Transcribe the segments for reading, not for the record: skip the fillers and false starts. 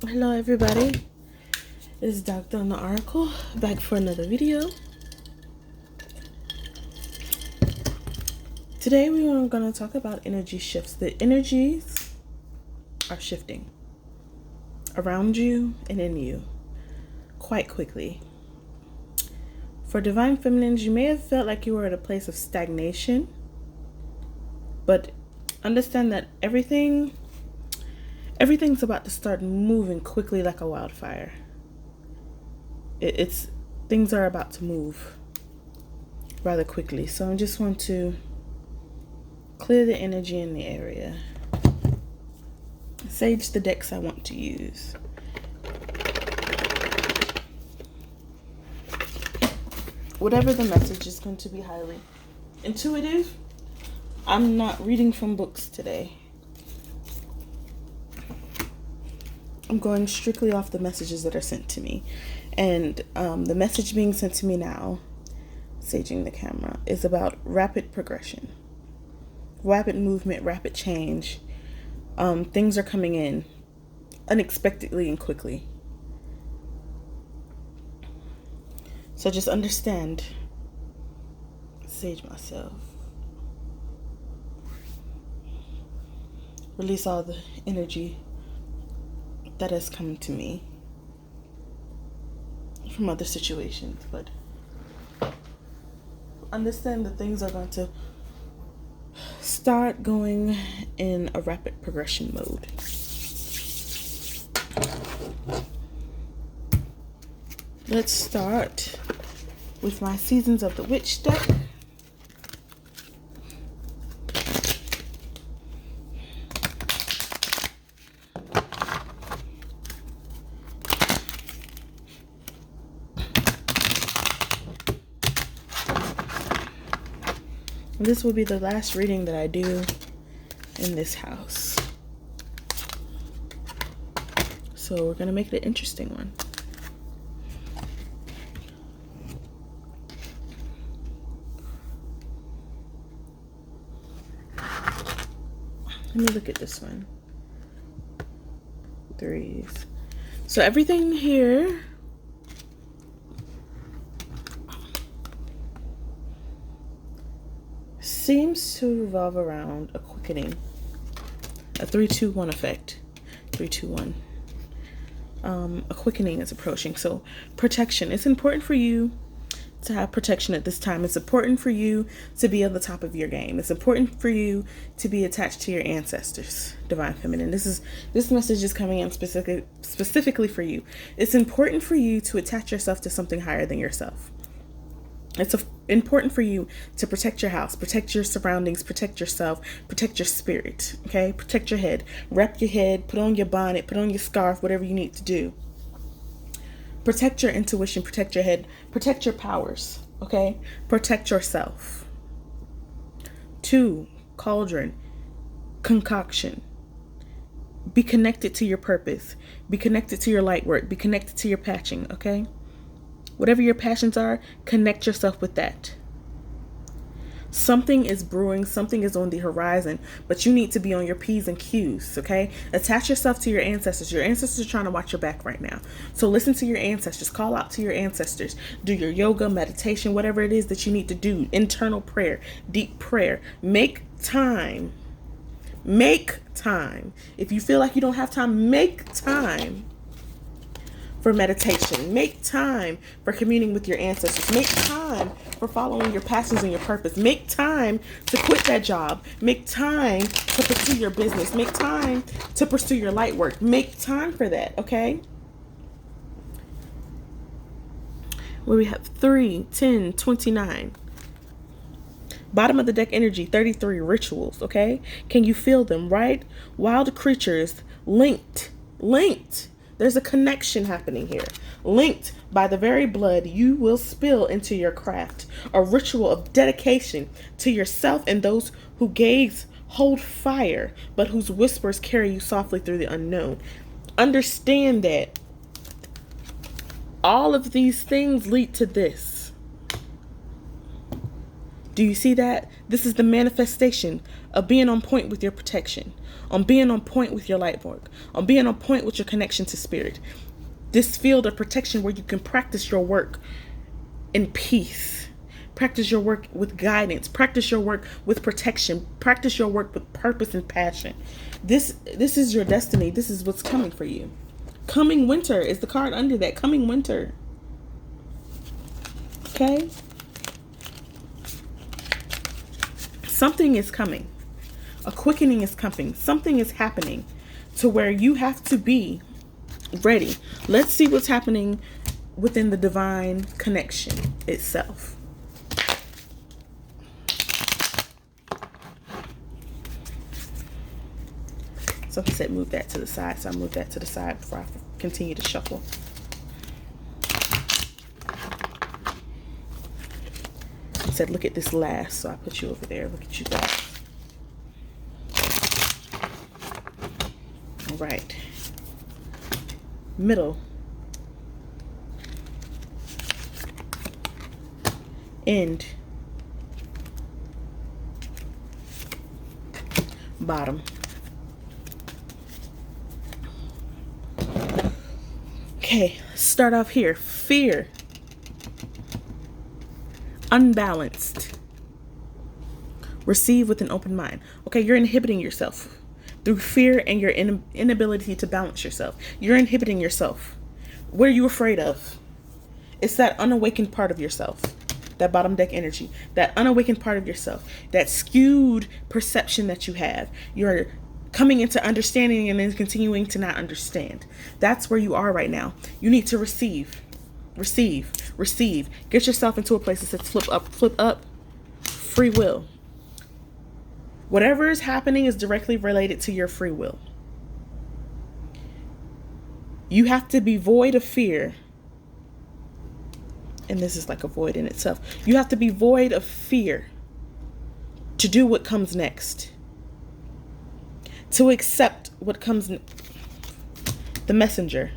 Hello everybody, it's Dr. on the Oracle, back for another video. Today we are going to talk about energy shifts. The energies are shifting around you and in you quite quickly. For Divine Feminines, you may have felt like you were at a place of stagnation, but understand that everything's about to start moving quickly like a wildfire. Things are about to move rather quickly. So I just want to clear the energy in the area. Sage the decks I want to use. Whatever the message is going to be highly intuitive. I'm not reading from books today. I'm going strictly off the messages that are sent to me. And the message being sent to me now, saging the camera, is about rapid progression, rapid movement, rapid change. Things are coming in unexpectedly and quickly. So just understand, sage myself. Release all the energy that has come to me from other situations, but understand that things are going to start going in a rapid progression mode. Let's start with my Seasons of the Witch deck. This will be the last reading that I do in this house. So we're going to make it an interesting one. Let me look at this one. Threes. So everything here seems to revolve around a quickening, a 3-2-1 effect. 3-2-1. A quickening is approaching. So protection. It's important for you to have protection at this time. It's important for you to be on the top of your game. It's important for you to be attached to your ancestors, Divine Feminine. This message is coming in specifically for you. It's important for you to attach yourself to something higher than yourself. It's important for you to protect your house, protect your surroundings, protect yourself, protect your spirit, okay? Protect your head. Wrap your head, put on your bonnet, put on your scarf, whatever you need to do. Protect your intuition, protect your head, protect your powers, okay? Protect yourself. 2, cauldron, concoction. Be connected to your purpose. Be connected to your light work. Be connected to your passion, okay? Whatever your passions are, connect yourself with that. Something is brewing, something is on the horizon, but you need to be on your P's and Q's, okay? Attach yourself to your ancestors. Your ancestors are trying to watch your back right now. So listen to your ancestors. Call out to your ancestors. Do your yoga, meditation, whatever it is that you need to do. Internal prayer, deep prayer. Make time. Make time. If you feel like you don't have time, make time for meditation. Make time for communing with your ancestors. Make time for following your passions and your purpose. Make time to quit that job. Make time to pursue your business. Make time to pursue your light work. Make time for that, okay? Where we have 3, 10, 29. Bottom of the deck energy, 33, rituals, okay? Can you feel them, right? Wild creatures, linked. There's a connection happening here. Linked by the very blood you will spill into your craft. A ritual of dedication to yourself and those who gaze hold fire, but whose whispers carry you softly through the unknown. Understand that all of these things lead to this. Do you see that? This is the manifestation of being on point with your protection, on being on point with your light work, on being on point with your connection to spirit. This field of protection where you can practice your work in peace, practice your work with guidance, practice your work with protection, practice your work with purpose and passion. This is your destiny. This is what's coming for you. Coming winter is the card under that. Coming winter. Okay? Something is coming. A quickening is coming. Something is happening to where you have to be ready. Let's see what's happening within the divine connection itself. Something said move that to the side, so I move that to the side before I continue to shuffle. It said look at this last, so I put you over there. Look at you guys. All right. Middle. End. Bottom. Okay, let's start off here. Fear. Unbalanced. Receive with an open mind. Okay, you're inhibiting yourself through fear and your inability to balance yourself. You're inhibiting yourself. What are you afraid of? It's that unawakened part of yourself. That bottom deck energy. That unawakened part of yourself. That skewed perception that you have. You're coming into understanding and then continuing to not understand. That's where you are right now. You need to receive. Receive. Receive. Get yourself into a place that says flip up. Flip up. Free will. Whatever is happening is directly related to your free will. You have to be void of fear. And this is like a void in itself. You have to be void of fear to do what comes next. To accept what comes The Messenger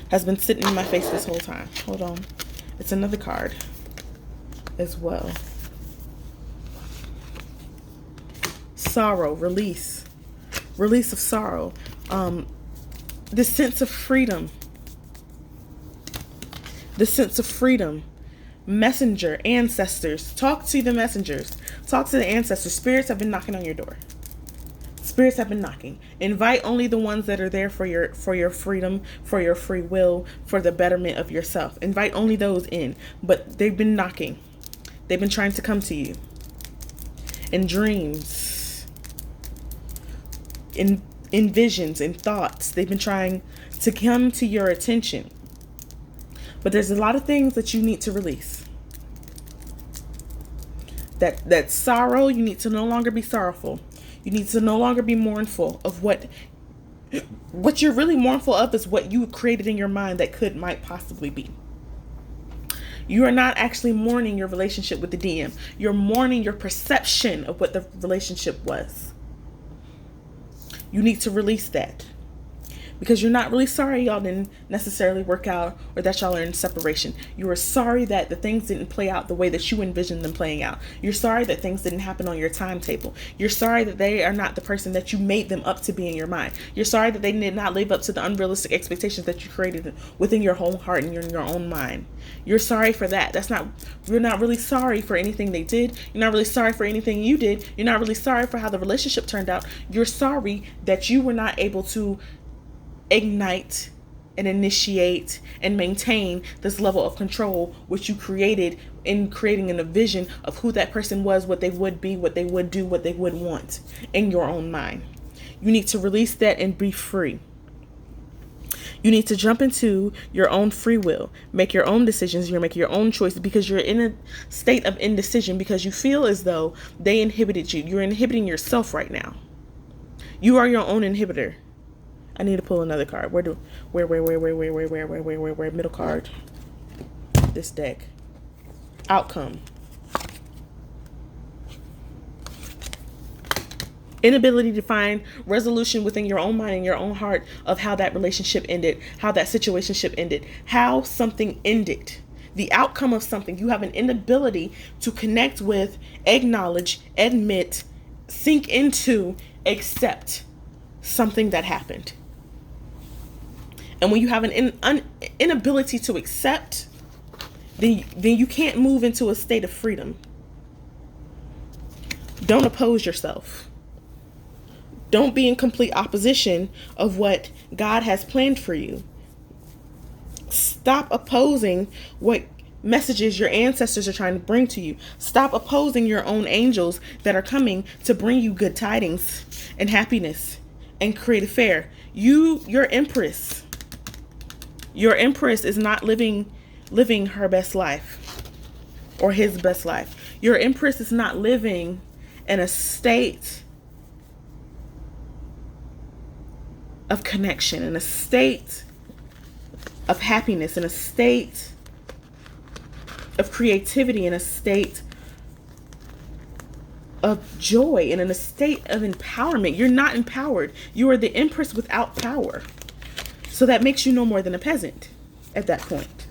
has been sitting in my face this whole time. Hold on. It's another card as well. Sorrow, release. Release of sorrow. The sense of freedom. The sense of freedom. Messenger, ancestors. Talk to the messengers. Talk to the ancestors. Spirits have been knocking on your door. Spirits have been knocking. Invite only the ones that are there for your freedom, for your free will, for the betterment of yourself. Invite only those in. But they've been knocking. They've been trying to come to you. In dreams. In visions, in thoughts. They've been trying to come to your attention. But there's a lot of things that you need to release. That sorrow, you need to no longer be sorrowful. You need to no longer be mournful of what you're really mournful of is what you created in your mind that might possibly be. You are not actually mourning your relationship with the DM. You're mourning your perception of what the relationship was. You need to release that. Because you're not really sorry y'all didn't necessarily work out or that y'all are in separation. You are sorry that the things didn't play out the way that you envisioned them playing out. You're sorry that things didn't happen on your timetable. You're sorry that they are not the person that you made them up to be in your mind. You're sorry that they did not live up to the unrealistic expectations that you created within your own heart and your own mind. You're sorry for that. You're not really sorry for anything they did. You're not really sorry for anything you did. You're not really sorry for how the relationship turned out. You're sorry that you were not able to ignite and initiate and maintain this level of control which you created in creating a vision of who that person was, what they would be, what they would do, what they would want in your own mind. You need to release that and be free. You need to jump into your own free will, make your own decisions, you're making your own choices because you're in a state of indecision because you feel as though they inhibited you. You're inhibiting yourself right now. You are your own inhibitor. I need to pull another card. Where middle card. This deck. Outcome. Inability to find resolution within your own mind and your own heart of how that relationship ended, how that situationship ended, how something ended the outcome of something. You have an inability to connect with, acknowledge, admit, sink into, accept something that happened. And when you have an inability to accept, then you can't move into a state of freedom. Don't oppose yourself. Don't be in complete opposition of what God has planned for you. Stop opposing what messages your ancestors are trying to bring to you. Stop opposing your own angels that are coming to bring you good tidings and happiness and create a fair. Your empress is not living her best life or his best life. Your empress is not living in a state of connection, in a state of happiness, in a state of creativity, in a state of joy, and in a state of empowerment. You're not empowered. You are the empress without power. So that makes you no more than a peasant at that point.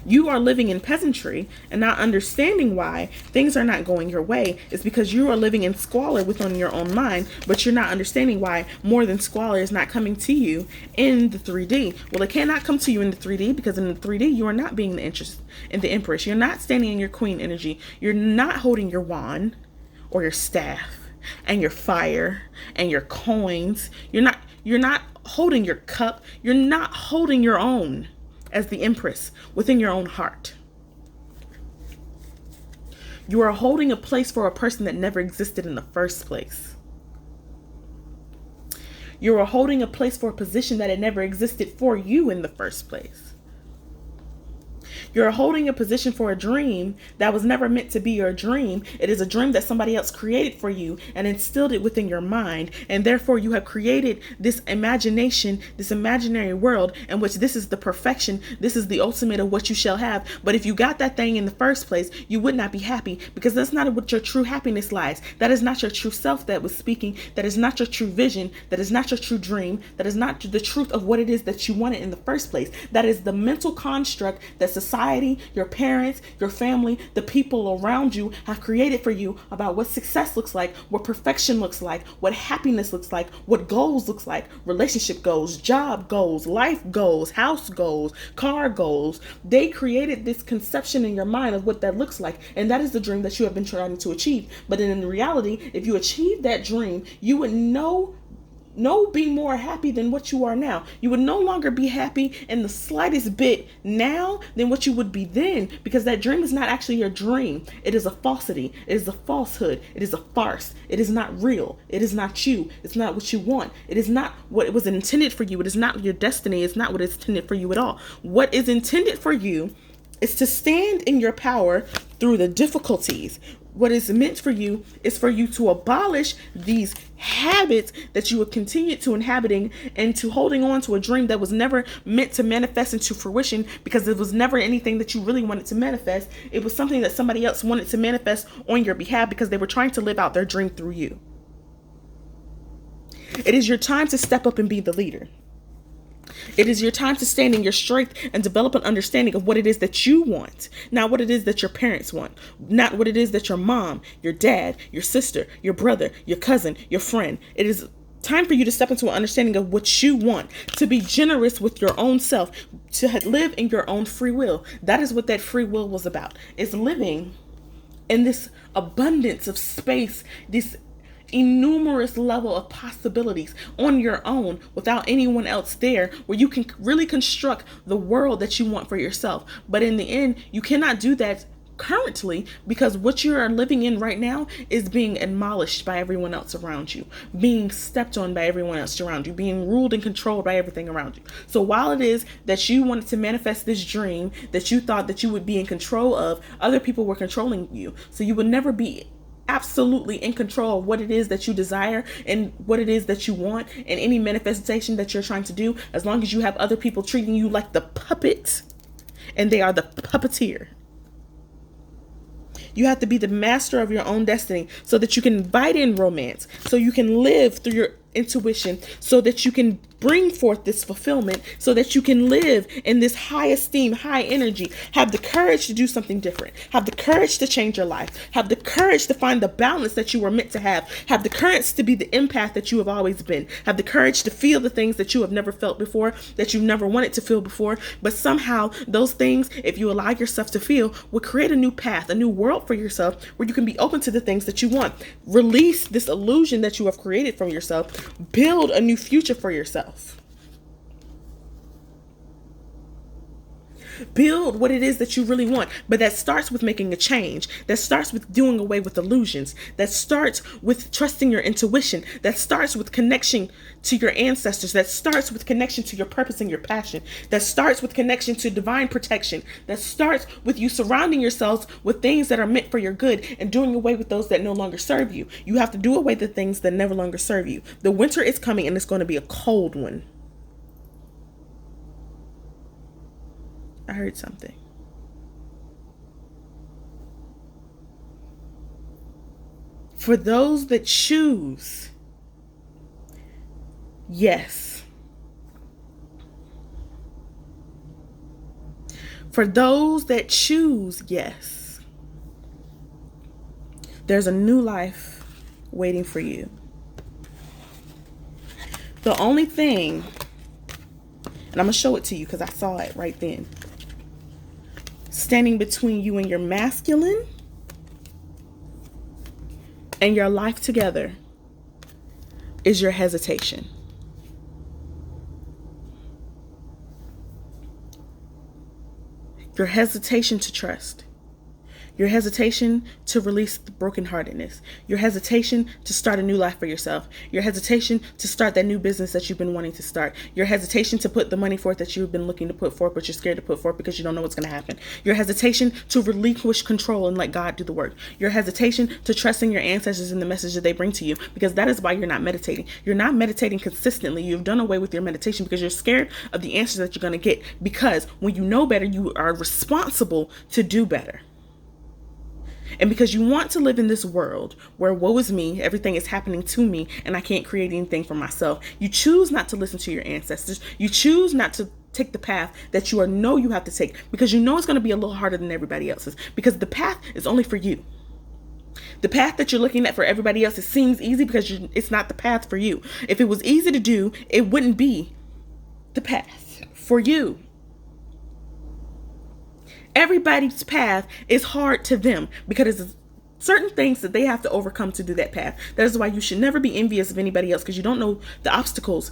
You are living in peasantry and not understanding why things are not going your way. It's because you are living in squalor within your own mind, but you're not understanding why more than squalor is not coming to you in the 3D. Well, it cannot come to you in the 3D because in the 3D, you are not being the empress. You're not standing in your queen energy. You're not holding your wand or your staff and your fire and your coins. You're not holding your cup. You're not holding your own as the empress within your own heart. You are holding a place for a person that never existed in the first place. You are holding a place for a position that had never existed for you in the first place. You're holding a position for a dream that was never meant to be your dream. It is a dream that somebody else created for you and instilled it within your mind. And therefore you have created this imagination, this imaginary world in which this is the perfection. This is the ultimate of what you shall have. But if you got that thing in the first place, you would not be happy, because that's not what your true happiness lies. That is not your true self that was speaking. That is not your true vision. That is not your true dream. That is not the truth of what it is that you wanted in the first place. That is the mental construct that society, your parents, your family, the people around you have created for you about what success looks like, what perfection looks like, what happiness looks like, what goals looks like, relationship goals, job goals, life goals, house goals, car goals. They created this conception in your mind of what that looks like, and that is the dream that you have been trying to achieve. But in reality, if you achieve that dream, you would be more happy than what you are now. You would no longer be happy in the slightest bit now than what you would be then, because that dream is not actually your dream. It is a falsity. It is a falsehood. It is a farce. It is not real. It is not you. It's not what you want. It is not what it was intended for you. It is not your destiny. It's not what is intended for you at all. What is intended for you is to stand in your power through the difficulties. What is meant for you is for you to abolish these habits that you would continue to inhabiting and to holding on to a dream that was never meant to manifest into fruition, because it was never anything that you really wanted to manifest. It was something that somebody else wanted to manifest on your behalf because they were trying to live out their dream through you. It is your time to step up and be the leader. It is your time to stand in your strength and develop an understanding of what it is that you want, not what it is that your parents want, not what it is that your mom, your dad, your sister, your brother, your cousin, your friend. It is time for you to step into an understanding of what you want, to be generous with your own self, to live in your own free will. That is what that free will was about. It's living in this abundance of space, this innumerous level of possibilities on your own without anyone else there, where you can really construct the world that you want for yourself. But in the end, you cannot do that currently, because what you are living in right now is being demolished by everyone else around you, being stepped on by everyone else around you, being ruled and controlled by everything around you. So while it is that you wanted to manifest this dream that you thought that you would be in control of, other people were controlling you. So you would never be absolutely in control of what it is that you desire and what it is that you want, and any manifestation that you're trying to do, as long as you have other people treating you like the puppet and they are the puppeteer. You have to be the master of your own destiny so that you can invite in romance, so you can live through your intuition so that you can bring forth this fulfillment, so that you can live in this high esteem, high energy. Have the courage to do something different. Have the courage to change your life. Have the courage to find the balance that you were meant to have. Have the courage to be the empath that you have always been. Have the courage to feel the things that you have never felt before, that you've never wanted to feel before. But somehow those things, if you allow yourself to feel, will create a new path, a new world for yourself where you can be open to the things that you want. Release this illusion that you have created from yourself. Build a new future for yourself. Build what it is that you really want. But that starts with making a change. That starts with doing away with illusions. That starts with trusting your intuition. That starts with connection to your ancestors. That starts with connection to your purpose and your passion. That starts with connection to divine protection. That starts with you surrounding yourselves with things that are meant for your good and doing away with those that no longer serve you. You have to do away with the things that never longer serve you. The winter is coming, and it's going to be a cold one. I heard something. For those that choose, yes. For those that choose, yes. There's a new life waiting for you. The only thing, and I'm going to show it to you because I saw it right then. Standing between you and your masculine and your life together is your hesitation. Your hesitation to trust. Your hesitation to release the brokenheartedness. Your hesitation to start a new life for yourself. Your hesitation to start that new business that you've been wanting to start. Your hesitation to put the money forth that you've been looking to put forth, but you're scared to put forth because you don't know what's going to happen. Your hesitation to relinquish control and let God do the work. Your hesitation to trust in your ancestors and the message that they bring to you, because that is why you're not meditating. You're not meditating consistently. You've done away with your meditation because you're scared of the answers that you're going to get, because when you know better, you are responsible to do better. And because you want to live in this world where woe is me, everything is happening to me, and I can't create anything for myself, you choose not to listen to your ancestors. You choose not to take the path that you know you have to take, because you know it's going to be a little harder than everybody else's, because the path is only for you. The path that you're looking at for everybody else, it seems easy because it's not the path for you. If it was easy to do, it wouldn't be the path for you. Everybody's path is hard to them because there's certain things that they have to overcome to do that path. That is why you should never be envious of anybody else, because you don't know the obstacles,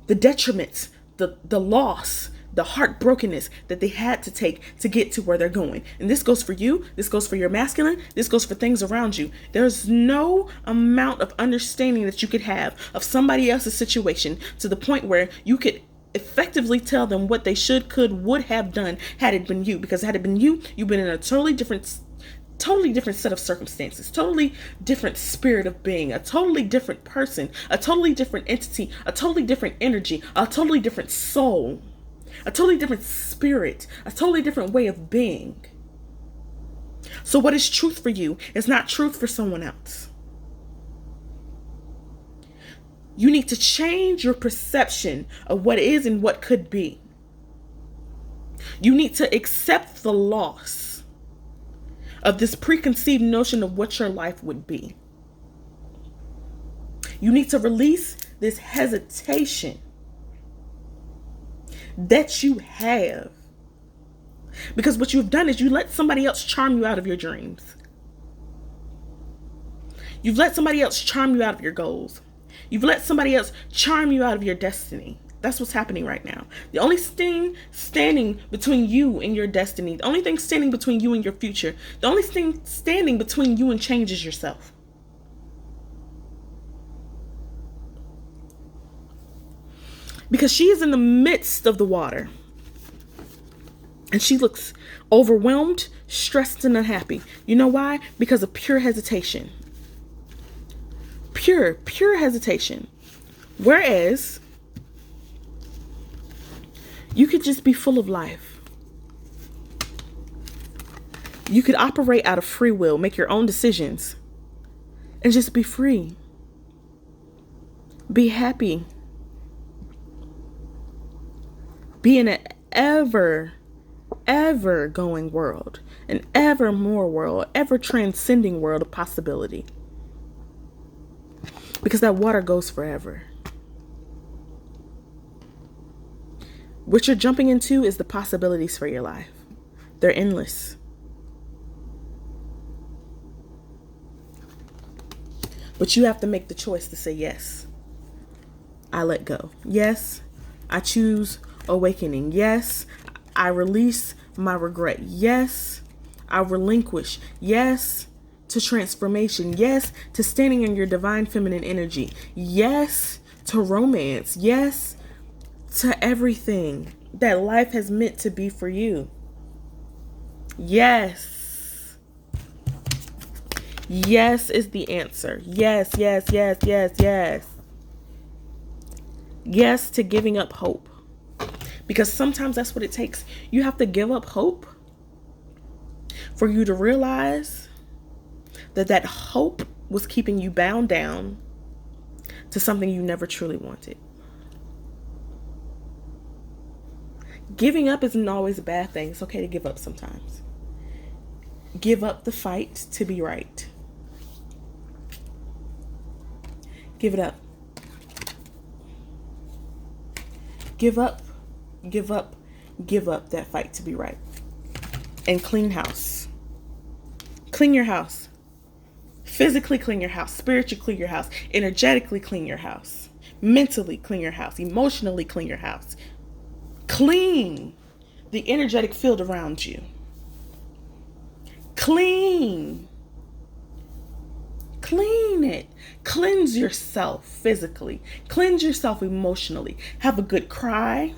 the detriments, the loss, the heartbrokenness that they had to take to get to where they're going. And this goes for you. This goes for your masculine. This goes for things around you. There's no amount of understanding that you could have of somebody else's situation to the point where you could effectively tell them what they should, could, would have done had it been you. Because had it been you, you've been in a totally different set of circumstances, totally different spirit of being, a totally different person, a totally different entity, a totally different energy, a totally different soul, a totally different spirit, a totally different way of being. So what is truth for you is not truth for someone else. You need to change your perception of what is and what could be. You need to accept the loss of this preconceived notion of what your life would be. You need to release this hesitation that you have. Because what you've done is you let somebody else charm you out of your dreams. You've let somebody else charm you out of your goals. You've let somebody else charm you out of your destiny. That's what's happening right now. The only thing standing between you and your destiny, the only thing standing between you and your future, the only thing standing between you and change is yourself. Because she is in the midst of the water. And she looks overwhelmed, stressed, and unhappy. You know why? Because of pure hesitation. Pure hesitation. Whereas you could just be full of life. You could operate out of free will, make your own decisions, and just be free. Be happy. Be in an ever going world, an ever more world, ever transcending world of possibility. Because that water goes forever. What you're jumping into is the possibilities for your life. They're endless. But you have to make the choice to say, yes, I let go. Yes, I choose awakening. Yes, I release my regret. Yes, I relinquish. Yes, to transformation. Yes, to standing in your divine feminine energy. Yes, to romance. Yes, to everything that life has meant to be for you. Yes. Yes is the answer. Yes, yes, yes, yes, yes. Yes to giving up hope. Because sometimes that's what it takes. You have to give up hope for you to realize that that hope was keeping you bound down to something you never truly wanted. Giving up isn't always a bad thing. It's okay to give up sometimes. Give up the fight to be right. Give it up. Give up, give up, give up that fight to be right. And clean house. Clean your house. Physically clean your house. Spiritually clean your house. Energetically clean your house. Mentally clean your house. Emotionally clean your house. Clean the energetic field around you. Clean it. Cleanse yourself physically. Cleanse yourself emotionally. Have a good cry.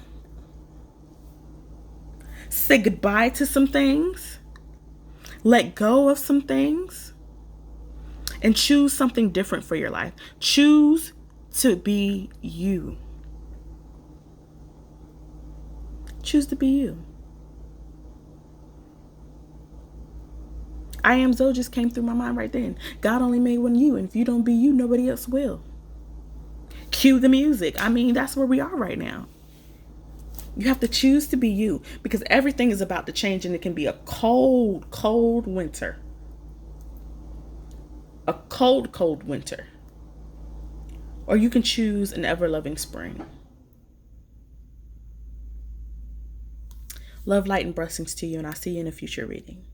Say goodbye to some things. Let go of some things. And choose something different for your life. Choose to be you. Choose to be you. I am Zoe just came through my mind right then. God only made one you, and if you don't be you, nobody else will. Cue the music. I mean, that's where we are right now. You have to choose to be you, because everything is about to change, and it can be a cold, cold winter. A cold, cold winter. Or you can choose an ever-loving spring. Love, light, and blessings to you, and I'll see you in a future reading.